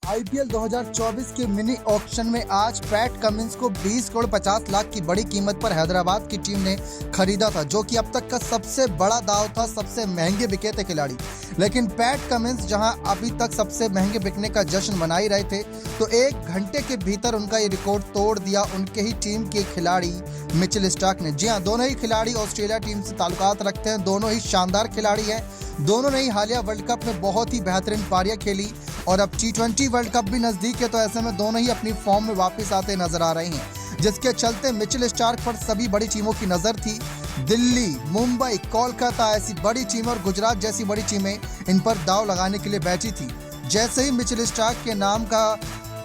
IPL 2024 के mini auction में आज पैट कमिंस को 20 करोड़ 50 लाख की बड़ी कीमत पर हैदराबाद की टीम ने खरीदा था, जो कि अब तक का सबसे बड़ा दांव था। सबसे महंगे बिके थे खिलाड़ी, लेकिन पैट कमिंस जहां अभी तक सबसे महंगे बिकने का जश्न मना ही रहे थे, तो एक घंटे के भीतर उनका ये रिकॉर्ड तोड़ दिया उनके ही टीम के खिलाड़ी मिचेल स्टार्क ने। जी हाँ, दोनों ही खिलाड़ी ऑस्ट्रेलिया टीम से ताल्लुकात रखते हैं, दोनों ही शानदार खिलाड़ी हैं। दोनों ने ही हालिया वर्ल्ड कप में बहुत ही बेहतरीन पारियां खेली और अब T20 वर्ल्ड कप भी नजदीक है, तो ऐसे में दोनों ही अपनी फॉर्म में वापस आते नजर आ रहे हैं, जिसके चलते मिचेल स्टार्क पर सभी बड़ी टीमों की नजर थी। दिल्ली, मुंबई, कोलकाता ऐसी बड़ी टीमें और गुजरात जैसी बड़ी टीमें इन पर दाव लगाने के लिए बैठी थी। जैसे ही मिचेल स्टार्क के नाम का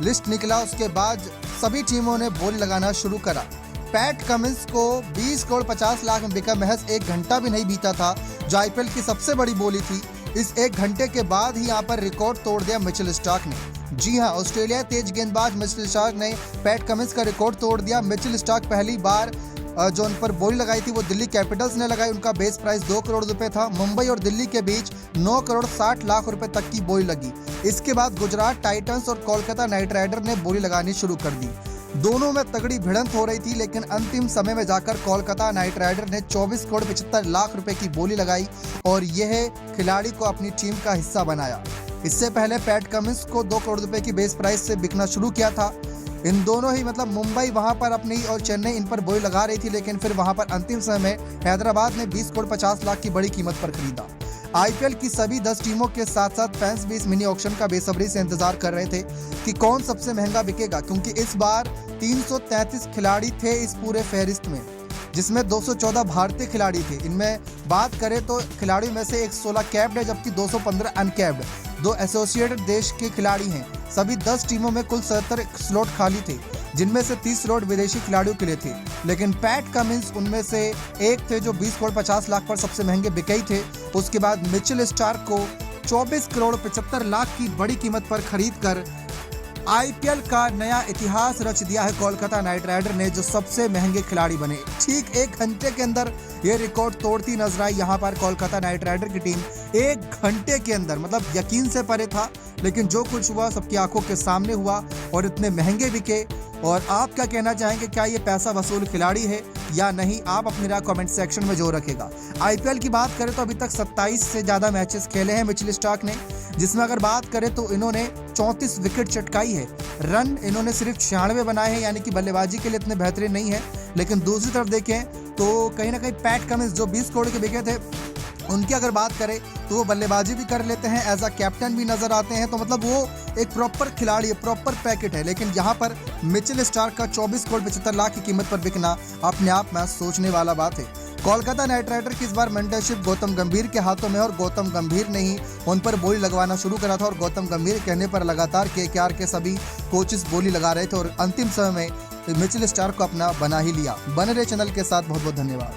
लिस्ट निकला, उसके बाद सभी टीमों ने बोली लगाना शुरू करा। पैट कमिंस को 20 करोड़ 50 लाख में बिका, महज एक घंटा भी नहीं बीता था, जो आईपीएल की सबसे बड़ी बोली थी। इस एक घंटे के बाद ही यहाँ पर रिकॉर्ड तोड़ दिया मिचेल स्टार्क ने। जी हाँ, ऑस्ट्रेलिया तेज गेंदबाज मिचेल स्टार्क ने पैट कमिंस का रिकॉर्ड तोड़ दिया। मिचेल स्टार्क पहली बार जो उन पर बोली लगाई थी वो दिल्ली कैपिटल्स ने लगाई। उनका बेस प्राइस 2 करोड़ रुपए था। मुंबई और दिल्ली के बीच 9 करोड़ 60 लाख रुपए तक की बोली लगी। इसके बाद गुजरात टाइटंस और कोलकाता नाइट राइडर ने बोली लगानी शुरू कर दी। दोनों में तगड़ी भिड़ंत हो रही थी, लेकिन अंतिम समय में जाकर कोलकाता नाइट राइडर ने 24 करोड़ 75 लाख रुपए की बोली लगाई और यह खिलाड़ी को अपनी टीम का हिस्सा बनाया। इससे पहले पैट कमिंस को 2 करोड़ रुपए की बेस प्राइस से बिकना शुरू किया था। इन दोनों ही मुंबई वहां पर अपनी और चेन्नई इन पर बोली लगा रही थी, लेकिन फिर वहां पर अंतिम समय में हैदराबाद ने 20 करोड़ 50 लाख की बड़ी कीमत पर खरीदा। आईपीएल की सभी 10 टीमों के साथ साथ फैंस भी इस मिनी ऑक्शन का बेसब्री से इंतजार कर रहे थे कि कौन सबसे महंगा बिकेगा, क्योंकि इस बार 333 खिलाड़ी थे इस पूरे फहरिस्त में, जिसमें 214 भारतीय खिलाड़ी थे। इनमें बात करें तो खिलाड़ियों में से 116 कैप्ड है, जबकि 215 अनकैप्ड, 2 एसोसिएटेड देश के खिलाड़ी हैं। सभी 10 टीमों में कुल 77 स्लॉट खाली थे, जिनमें से 30 स्लॉट विदेशी खिलाड़ियों के लिए थे। लेकिन पैट कमिंस उनमें से एक थे जो 20 करोड़ 50 लाख पर सबसे महंगे बिके थे। उसके बाद मिचेल स्टार्क को 24 करोड़ 75 लाख की बड़ी कीमत पर खरीदकर आईपीएल का नया इतिहास रच दिया है कोलकाता नाइट राइडर ने, जो सबसे महंगे खिलाड़ी बने। ठीक एक घंटे के अंदर ये रिकॉर्ड तोड़ती नजर आई यहाँ पर कोलकाता नाइट राइडर की टीम। एक घंटे के अंदर, यकीन से परे था, लेकिन जो कुछ हुआ सबकी आंखों के सामने हुआ और इतने महंगे बिके। और आप क्या कहना चाहेंगे, क्या ये पैसा वसूल खिलाड़ी है या नहीं? आप अपनी राय कमेंट सेक्शन में जरूर रखेगा। आईपीएल की बात करें तो अभी तक 27 से ज्यादा मैचेस खेले हैं मिचेल स्टार्क ने, जिसमें अगर बात करें तो इन्होंने 34 विकेट चटकाई है। रन इन्होंने सिर्फ 96 बनाए हैं, यानी कि बल्लेबाजी के लिए इतने बेहतरीन नहीं है। लेकिन दूसरी तरफ देखें तो कहीं ना कहीं पैट कमिंस जो 20 करोड़ के बिके थे, उनकी अगर बात करें तो वो बल्लेबाजी भी कर लेते हैं, एज अ कैप्टन भी नजर आते हैं। तो वो एक प्रॉपर खिलाड़ी है, प्रॉपर पैकेट है। लेकिन यहाँ पर मिचेल स्टार्क का 24 करोड़ 75 लाख की कीमत पर बिकना अपने आप में सोचने वाला बात है। कोलकाता नाइट राइडर की इस बार मेंटरशिप गौतम गंभीर के हाथों में, और गौतम गंभीर ने ही उन पर बोली लगवाना शुरू करा था। और गौतम गंभीर कहने पर लगातार केकेआर के सभी कोचेस बोली लगा रहे थे और अंतिम समय में मिचेल स्टार्क को अपना बना ही लिया। बने रहे चैनल के साथ, बहुत बहुत धन्यवाद।